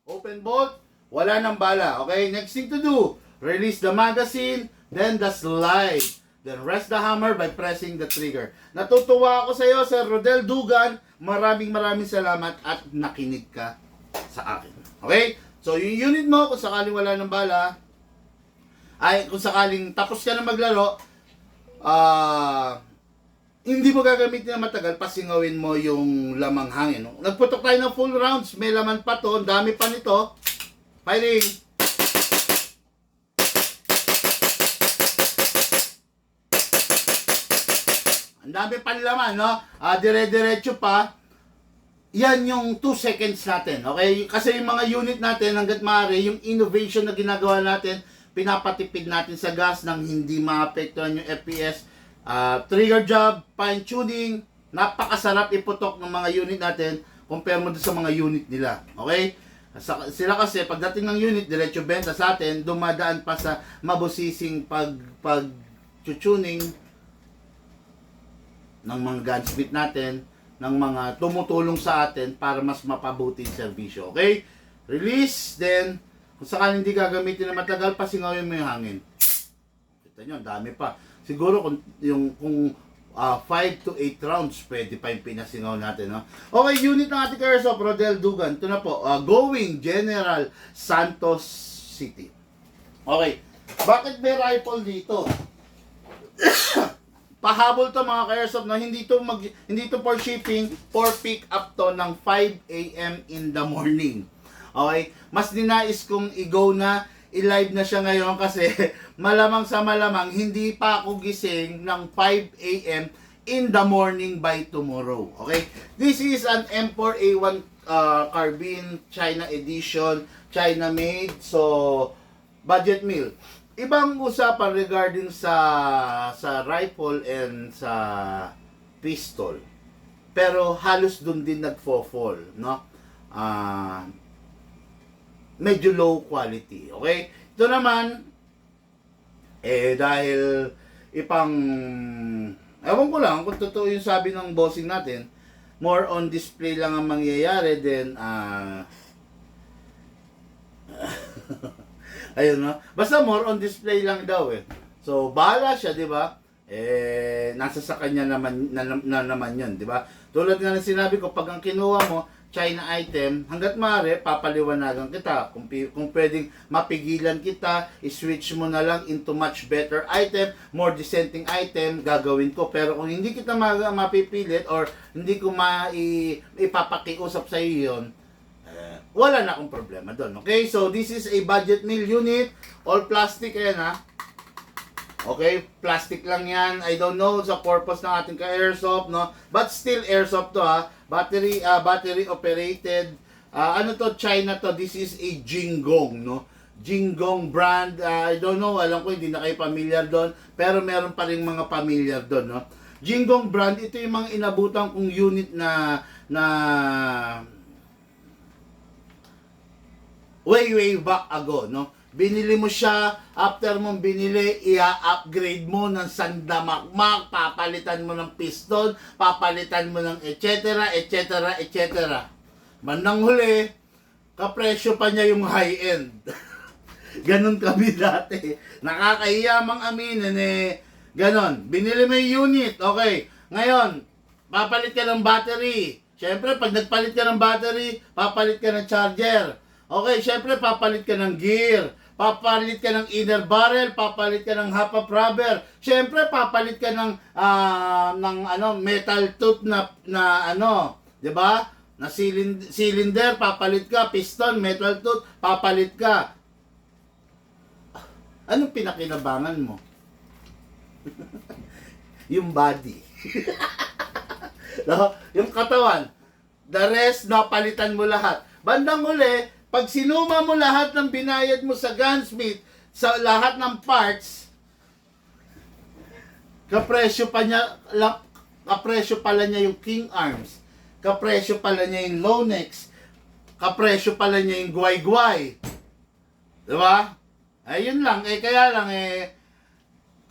Open bolt, wala nang bala. Okay, next thing to do, release the magazine, then the slide. Then rest the hammer by pressing the trigger. Natutuwa ako sa iyo, Sir Rodel Dugan. Maraming salamat at nakinig ka. sa akin. Okay? So, yung unit mo, kung sakaling wala ng bala, ay kung sakaling tapos ka na maglaro, hindi mo gagamitin na matagal, pasingawin mo yung lamang hangin. No? Nagputok tayo ng full rounds, may laman pa to, ang dami pa nito. Firing! Ang dami pa laman, no? Dire-diretso pa. Yan yung 2 seconds natin, okay? Kasi yung mga unit natin, hanggat maaari, yung innovation na ginagawa natin, pinapatipid natin sa gas nang hindi maapektuhan yung FPS. Trigger job, fine tuning, napakasarap iputok ng mga unit natin compare mo doon sa mga unit nila, okay? Sila kasi pagdating ng unit, diretso benta sa atin, dumadaan pa sa mabusising pag-tuning ng mga gunsmith natin, ng mga tumutulong sa atin para mas mapabuti yung servisyo. Okay? Release, then, kung sakaling hindi gagamitin na matagal, pasingawin mo yung hangin. Kita nyo, dami pa. Siguro kung 5 to 8 rounds, pwede pa yung pinasingaw natin. No? Okay, unit ng ating Airsoft, Rodel Dugan. Ito na po, Going General Santos City. Okay, bakit may rifle dito? Pahabol to mga ka-airsoft, no? Hindi to for shipping, for pick up to ng 5 a.m. in the morning. Okay? Mas dinais kong i-go na, i-live na siya ngayon kasi malamang sa malamang hindi pa ako gising ng 5 a.m. in the morning by tomorrow. Okay? This is an M4A1 carbine, China edition, China made, so budget meal. Ibang usapan regarding sa rifle and sa pistol. Pero halos dun din nagfo-fall, no? Medyo low quality, okay? Ito naman dahil ewan ko lang kung totoo yung sabi ng bossing natin, more on display lang ang mangyayari, then ayun, no? Basta more on display lang daw eh. So, bahala siya, di ba? Nasa sa kanya naman, naman yun, di ba? Tulad nga ng sinabi ko, pag ang kinuha mo, China item, hanggat maaari, papaliwanagan kita. Kung pwedeng mapigilan kita, i-switch mo na lang into much better item, more dissenting item, gagawin ko. Pero kung hindi kita mapipilit or hindi ko ipapakiusap sa iyo yun, wala na akong problema doon. Okay? So, this is a budget meal unit. All plastic. Ayan, ha? Okay? Plastic lang yan. I don't know sa purpose ng ating ka-airsoft, no? But still airsoft to, ha? Battery operated. Ano to? China to. This is a Jinggong, no? Jinggong brand. I don't know. Alam ko, hindi na kayo familiar doon. Pero meron pa rin mga familiar doon, no? Jinggong brand. Ito yung mga inabutan kong unit na way back ago, no? Binili mo siya, after mong binili, i-upgrade mo ng sandamakmak, papalitan mo ng piston, papalitan mo ng etc. Bandang huli, kapresyo pa niya yung high-end. Ganon kami dati. Nakakahiyamang aminin ganon. Binili mo yung unit, okay. Ngayon, papalit ka ng battery. Siyempre, pag nagpalit ka ng battery, papalit ka ng charger. Okay, syempre papalit ka ng gear, papalit ka ng inner barrel, papalit ka ng half of rubber. Syempre papalit ka ng metal tooth na 'di ba? Na cylinder, papalit ka, piston, metal tooth, papalit ka. Anong pinakinabangan mo? Yung body. No? Yung katawan. The rest, napalitan mo lahat. Bandang uli, pag sinuma mo lahat ng binayad mo sa gunsmith, sa lahat ng parts, kapresyo pala niya yung King Arms, kapresyo pala niya yung Lonex, kapresyo pala niya yung Guay-Guay. Diba? Ayun lang, kaya lang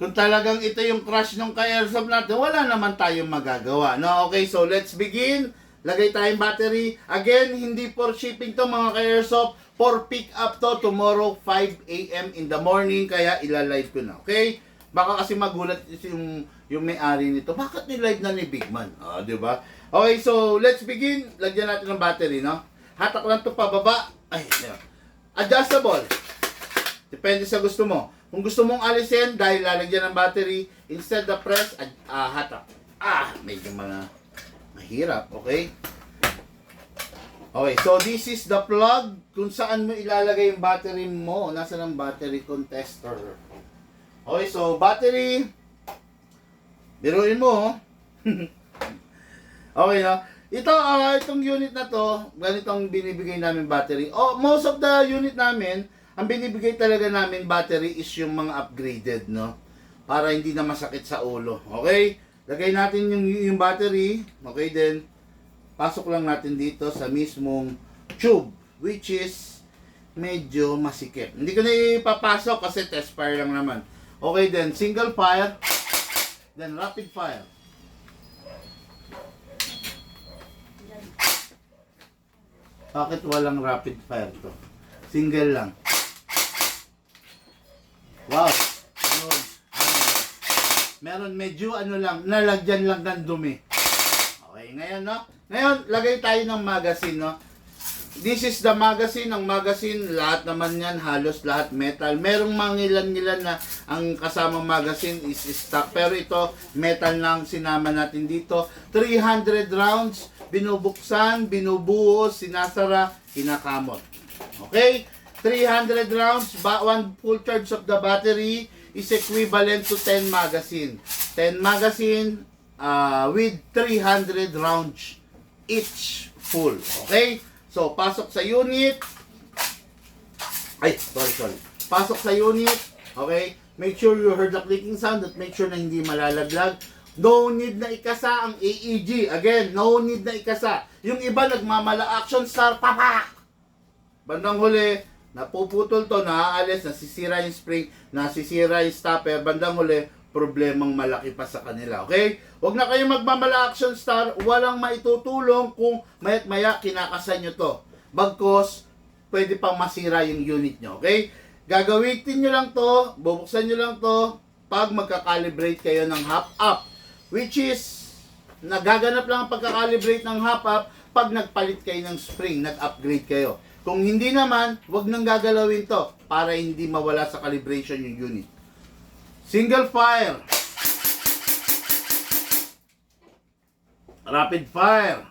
kung talagang ito yung crush ng ka-airsoft natin, wala naman tayong magagawa. No? Okay, so let's begin. Lagay tayong battery. Again, hindi for shipping to mga ka-airsoft. For pick up to tomorrow 5 a.m. in the morning. Kaya ilalive ko na. Okay? Baka kasi magulat yung may-ari nito. Bakit ni-live na ni Big Man? Di ba? Okay, so let's begin. Lagyan natin ng battery, no? Hatak lang to pababa. Ay, yan. Adjustable. Depende sa gusto mo. Kung gusto mong alisin dahil lalagyan ng battery, instead of press, hatak. Medyo mahirap, okay? Okay, so this is the plug kung saan mo ilalagay yung battery mo. Nasaan ang battery contester? Okay, so battery. Biruin mo, Okay, no? Itong unit na to, ganitong binibigay namin battery. Most of the unit namin, ang binibigay talaga namin battery is yung mga upgraded, no? Para hindi na masakit sa ulo. Okay? Lagay natin yung battery. Okay, then pasok lang natin dito sa mismong tube, which is medyo masikip. Hindi ko na ipapasok kasi test fire lang naman. Okay, then single fire, then rapid fire. Bakit walang rapid fire to? Single lang. Wow. Meron medyo nalagyan lang ng dumi. Okay, ngayon, no? Ngayon, lagay tayo ng magazine, no? This is the magazine. Ang magazine, lahat naman yan, halos lahat metal. Merong mga ilan-ilan na ang kasamang magazine is stock. Pero ito, metal lang sinama natin dito. 300 rounds, binubuksan, binubuhos, sinasara, kinakamot. Okay? 300 rounds, one full charge of the battery is equivalent to 10 magazine. 10 magazine with 300 rounds each full. Okay? So, pasok sa unit. Sorry. Pasok sa unit. Okay? Make sure you heard the clicking sound at make sure na hindi malalaglag. No need na ikasa ang AEG. Again, no need na ikasa. Yung iba nagmamala action star, papak! Bandang huli, napuputol to, naaalis, nasisira yung spring, nasisira yung stopper, bandang huli, problemang malaki pa sa kanila. Okay? Huwag na kayong magmamala action star, walang maitutulong kung maya't maya kinakasan nyo to. Bagkos, pwede pang masira yung unit nyo. Okay? Gagawitin nyo lang to, bubuksan nyo lang to, pag magka-calibrate kayo ng half-up. Which is, nagaganap lang ang pagka-calibrate ng half-up pag nagpalit kayo ng spring, nag-upgrade kayo. Kung hindi naman, wag nang gagalawin to para hindi mawala sa calibration yung unit. Single fire. Rapid fire.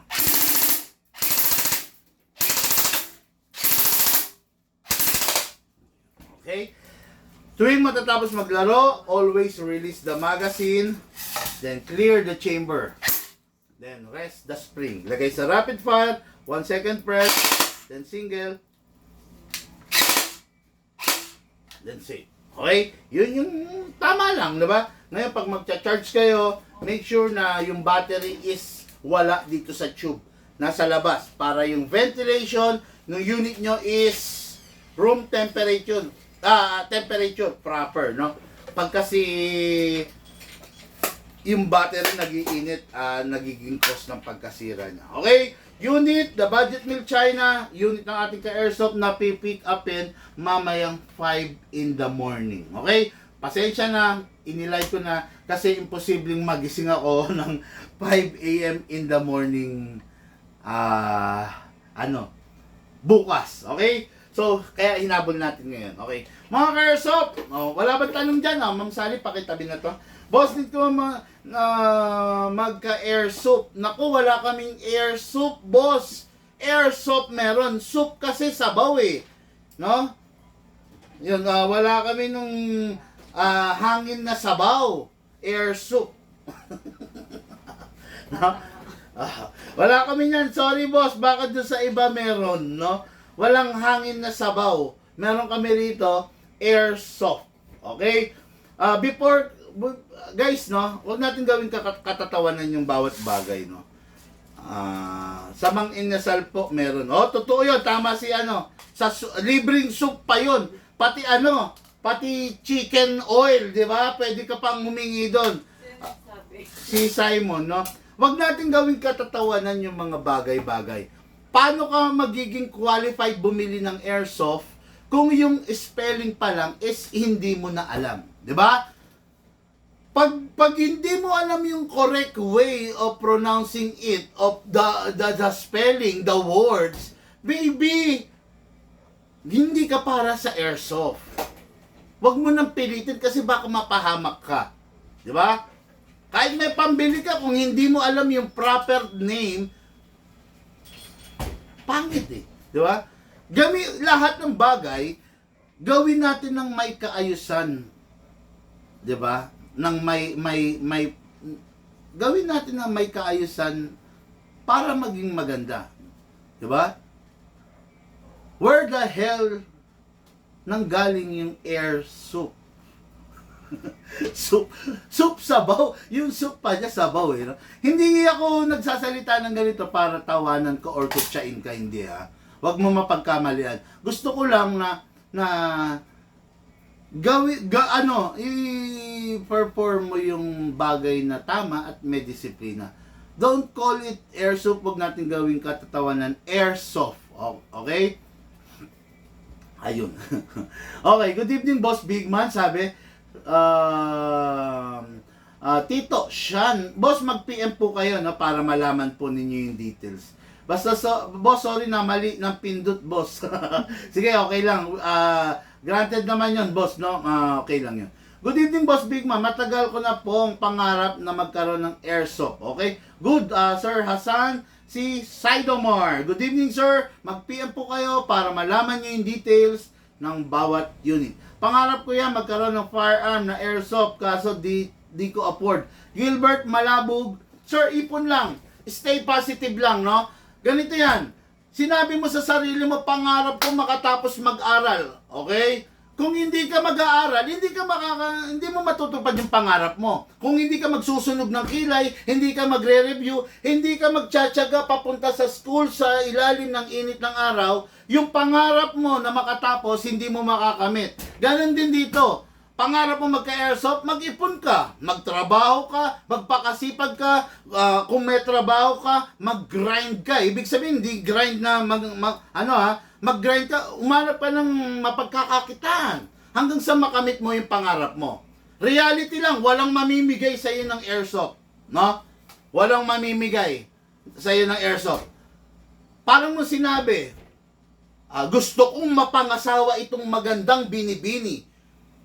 Okay? Tuwing matatapos maglaro, always release the magazine, then clear the chamber. Then rest the spring. Lagay sa rapid fire, 1 second press, then single, then safe. Okay? Yun yung tama lang, diba? Ngayon, pag magcha-charge kayo, make sure na yung battery is wala dito sa tube. Nasa labas. Para yung ventilation ng unit nyo is room temperature. Temperature proper, no? Pag kasi yung battery nagiinit, nagiging cause ng pagkasira niya. Okay? Unit, the Budget Mill China, unit ng ating ka-airsoft na pipick upin mamayang 5 in the morning. Okay? Pasensya na, inilay ko na kasi imposibleng magising ako ng 5 a.m. in the morning bukas. Okay? So, kaya hinabol natin ngayon. Okay? Mga ka-airsoft, wala ba tanong dyan? Ma'am Sally, pakitabi na to. Boss, dito magka-airsoft. Naku, wala kaming airsoft, boss. Airsoft meron. Soup kasi sabaw eh. No? Yun, wala kami nung hangin na sabaw. Airsoft. No? Wala kami yan. Sorry, boss. Baka doon sa iba meron, no? Walang hangin na sabaw. Meron kami rito, airsoft. Okay? Before guys, no, huwag natin gawin katatawanan yung bawat bagay, no. Sa Mang Inasal po meron. Totoo 'yun, tama si sa libreng soup pa 'yun. Pati chicken oil, 'di ba? Pwede ka pang humingi doon. Si Simon, no. Huwag natin gawin katatawanan yung mga bagay-bagay. Paano ka magiging qualified bumili ng airsoft kung yung spelling pa lang is hindi mo na alam, 'di ba? Pag hindi mo alam yung correct way of pronouncing it, of the spelling, the words, Baby, hindi ka para sa airsoft. Huwag mo nang pilitin kasi baka mapahamak ka. Di ba? Kahit may pambili ka, kung hindi mo alam yung proper name, pangit eh. Di ba? Lahat ng bagay, gawin natin ng may kaayusan. Di ba? Gawin natin ng may kaayusan para maging maganda. Di ba? Where the hell nanggaling yung air soup? soup sabaw. Yung soup pa niya sabaw eh. No? Hindi ako nagsasalita ng ganito para tawanan ko or kutsain ka, hindi ha. Huwag mo mapagkamalian. Gusto ko lang na i-perform mo yung bagay na tama at may disiplina. Don't call it air soup. Huwag natin gawing katatawanan airsoft. Okay? Ayun. Okay, good evening Boss Bigman. Sabi, Tito, Sean, Boss, mag-PM po kayo no, para malaman po ninyo yung details. Basta, Boss, sorry na, mali ng pindot, Boss. Sige, okay lang. Granted naman yun, Boss, no? Okay lang yun. Good evening, Boss Bigman. Matagal ko na pong pangarap na magkaroon ng airsoft. Okay? Good, Sir Hassan. Si Sidomar. Good evening, sir. Mag-PM po kayo para malaman nyo yung details ng bawat unit. Pangarap ko yan magkaroon ng firearm na airsoft kaso di ko afford. Gilbert Malabog. Sir, ipon lang. Stay positive lang, no? Ganito yan. Sinabi mo sa sarili mo, pangarap ko makatapos mag-aral. Okay? Kung hindi ka mag-aaral, hindi mo matutupad yung pangarap mo. Kung hindi ka magsusunog ng kilay, hindi ka magre-review, hindi ka magtsatsaga papunta sa school sa ilalim ng init ng araw, yung pangarap mo na makatapos, hindi mo makakamit. Ganon din dito. Pangarap mo magka-airsoft, mag-ipon ka, magtrabaho ka, magpakasipag ka, kung may trabaho ka, mag-grind ka. Ibig sabihin, hindi grind na mag-grind ka, umanap ka ng mapagkakakitaan hanggang sa makamit mo yung pangarap mo. Reality lang, walang mamimigay sa iyo ng airsoft, no? Walang mamimigay sa iyo ng airsoft. Parang mo sinabi, gusto kong mapangasawa itong magandang binibini.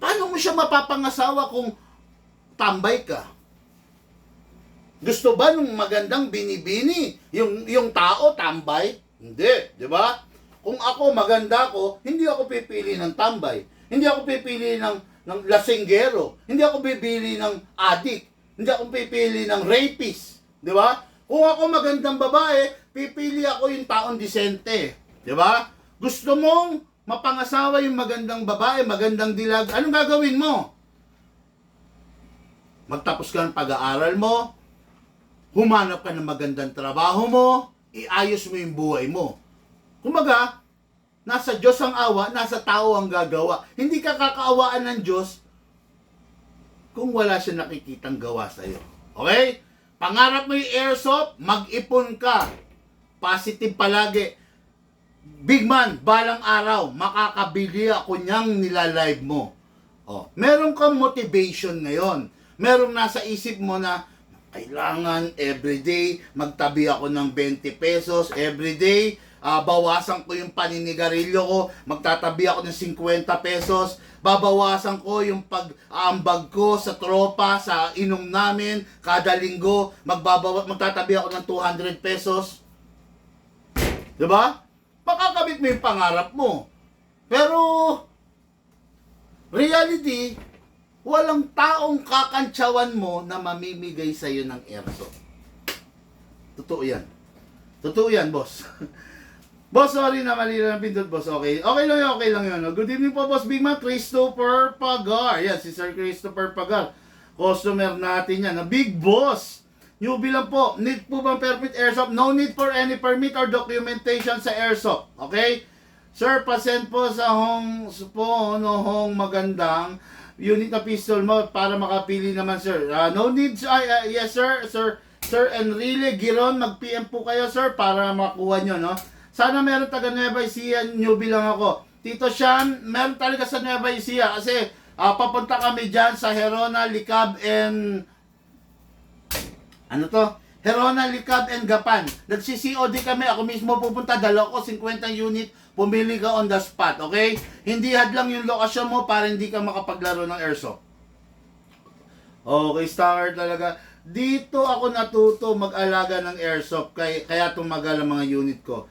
Paano mo siya mapapangasawa kung tambay ka? Gusto ba nung magandang binibini yung tao tambay? Hindi, di ba? Kung ako maganda ko, hindi ako pipili ng tambay. Hindi ako pipili ng lasinggero. Hindi ako pipili ng adik. Hindi ako pipili ng rapist. Di ba? Kung ako magandang babae, pipili ako yung taong disente. Di ba? Gusto mong mapangasawa yung magandang babae, magandang dilag, anong gagawin mo? Magtapos ka ng pag-aaral mo, humanap ka ng magandang trabaho mo, iayos mo yung buhay mo. Kumbaga, nasa Diyos ang awa, nasa tao ang gagawa. Hindi ka kakaawaan ng Diyos kung wala siya nakikitang gawa sa'yo. Okay? Pangarap mo yung airsoft, mag-ipon ka. Positive palagi. Big man, balang araw, makakabili ako niyang nilalive mo. Meron kang motivation ngayon. Merong nasa isip mo na, kailangan everyday, magtabi ako ng 20 pesos everyday, bawasan ko yung paninigarilyo ko, magtatabi ako ng 50 pesos, babawasan ko yung pag-aambag ko sa tropa, sa inom namin, kada linggo, magtatabi ako ng 200 pesos. Diba? Makakabit mo yung pangarap mo. Pero, reality, walang taong kakantsawan mo na mamimigay sa iyo ng airsoft. Totoo yan. Totoo yan, boss. Boss, sorry na mali na pindot, boss. Okay. Okay lang yun. Good evening po, boss Big Man. Christopher Pagar. Yan, si Sir Christopher Pagar. Customer natin yan. Big boss. Newbie lang po. Need po bang permit airsoft? No need for any permit or documentation sa airsoft. Okay? Sir, pasend po sa hong magandang unit na pistol mo para makapili naman, sir. No need, yes, sir. Sir Enrile Giron, mag-PM po kayo, sir, para makuha nyo, no? Sana meron taga Nueva Ecija, newbie lang ako. Tito Sean, meron talaga sa Nueva Ecija kasi papunta kami dyan sa Herona, Licab, and Herona, Licab, and Gapan. Nagsi-COD kami. Ako mismo pupunta. Dala ko 50 unit. Pumili ka on the spot. Okay? Hindi hadlang yung lokasyon mo para hindi ka makapaglaro ng airsoft. Okay, star talaga. Dito ako natuto mag-alaga ng airsoft. Kaya tumagal ang mga unit ko.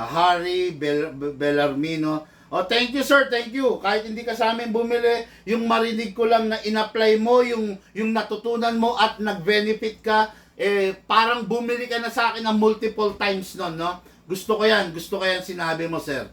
Harry, Bellarmino. Oh, thank you sir, thank you. Kahit hindi ka sa amin bumili, yung marinig ko lang na in-apply mo, yung natutunan mo at nag-benefit ka, parang bumili ka na sa akin ng multiple times nun, no? Gusto ko yan sinabi mo sir.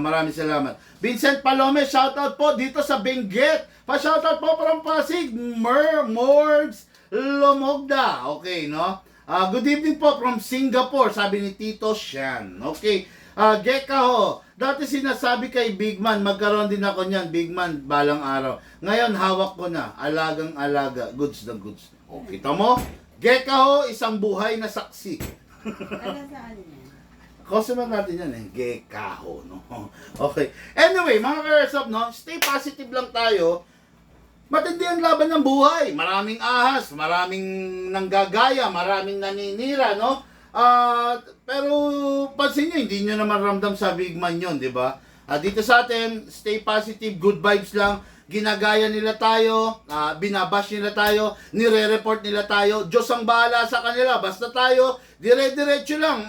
Maraming salamat. Vincent Palome, shoutout po dito sa Benguet. Pa-shoutout po from Pasig, Morgs Lomogda. Okay, no? Good evening po from Singapore, sabi ni Tito Shan. Okay. Geka ho, dati sinasabi kay Big Man, magkaroon din ako niyan, Big Man, balang araw. Ngayon, hawak ko na, alagang-alaga, goods na goods. O, kita mo? Geka ho, isang buhay na saksi. Ano saan niya? Customer natin yan Geka ho, no? Okay. Anyway, mga ka-airsoft, no? Stay positive lang tayo. Matindi ang laban ng buhay. Maraming ahas, maraming nanggagaya, maraming naninira, no? Pero pansin nyo, hindi nyo naman ramdam sa Big Man yun, di ba? Dito sa atin, stay positive, good vibes lang. Ginagaya nila tayo, binabash nila tayo, nire-report nila tayo. Diyos ang bahala sa kanila. Basta tayo, dire-diretso lang.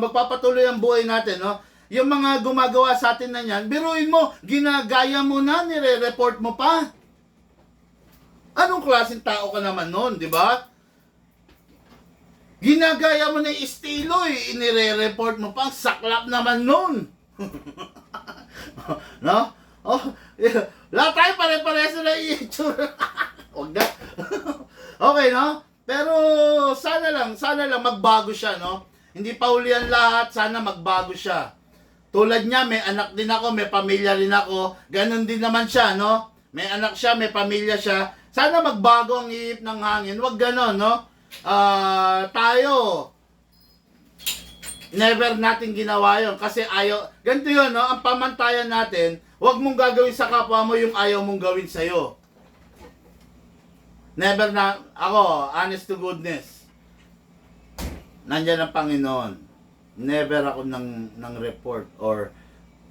Magpapatuloy ang buhay natin, no? Yung mga gumagawa sa atin na yan, biruin mo, ginagaya mo na, nire-report mo pa. Anong klaseng tao ka naman nun, di ba? Ginagaya mo na yung estilo inire-report mo pa, saklap naman nun. No? Oh, lahat tayo pare-pareso na i-itsura. Huwag na. Okay, no? Pero sana lang magbago siya, no? Hindi pa uli ang lahat, sana magbago siya. Tulad niya, may anak din ako, may pamilya rin ako. Ganon din naman siya, no? May anak siya, may pamilya siya. Sana magbago ang ihip ng hangin. Huwag ganon, no? Tayo never natin ginawa yun kasi ayaw, ganito yun, no? Ang pamantayan natin, huwag mong gagawin sa kapwa mo yung ayaw mong gawin sa'yo. Never na, ako, honest to goodness, nandyan ang Panginoon, never ako ng report or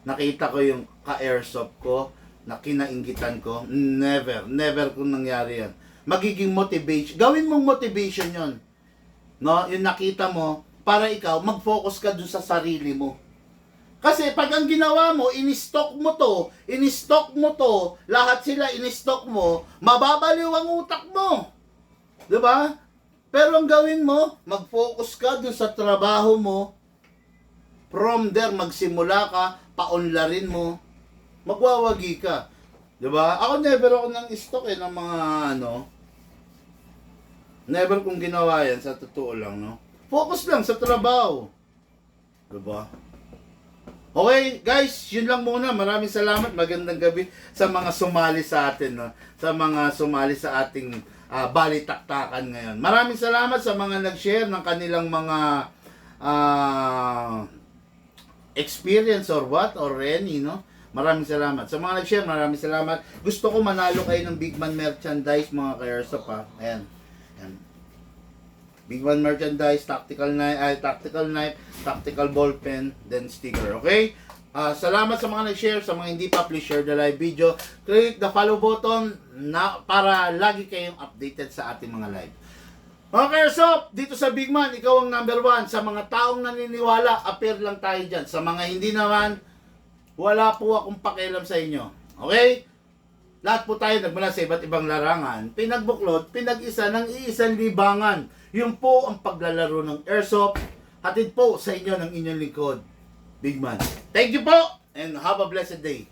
nakita ko yung ka-airsoft ko na kinainggitan ko, never kung nangyari yan. Magiging motivation. Gawin mong motivation yon, no? Yung nakita mo, para ikaw, mag-focus ka dun sa sarili mo. Kasi pag ang ginawa mo, in-stock mo to, lahat sila in-stock mo, mababaliw ang utak mo. Diba? Pero ang gawin mo, mag-focus ka dun sa trabaho mo, from there, magsimula ka, paunlarin mo, magwawagi ka. Diba? Ako never ako ng stock ng mga never kong ginawa yan, sa totoo lang, no? Focus lang sa trabaho. Diba? Okay, guys, yun lang muna. Maraming salamat. Magandang gabi sa mga sumali sa atin, no? Sa mga sumali sa ating balitaktakan ngayon. Maraming salamat sa mga nag-share ng kanilang mga experience or what, or any, no? Maraming salamat. Sa mga nag-share, maraming salamat. Gusto ko manalo kayo ng Big Man merchandise, mga ka-airsoft, ha? Ayan. Ayan. Big Man merchandise, tactical knife, tactical ball pen, then sticker. Okay? Salamat sa mga nag-share. Sa mga hindi pa, please share the live video. Click the follow button para lagi kayong updated sa ating mga live. Mga ka-airsoft, dito sa Big Man, ikaw ang number 1. Sa mga taong naniniwala, appear lang tayo dyan. Sa mga hindi naman, wala po akong pakialam sa inyo. Okay? Lahat po tayo nagmula sa iba't ibang larangan, pinagbuklod, pinag-isa ng iisang libangan. Yun po ang paglalaro ng airsoft. Hatid po sa inyo ng inyong lingkod, Big Man. Thank you po and have a blessed day.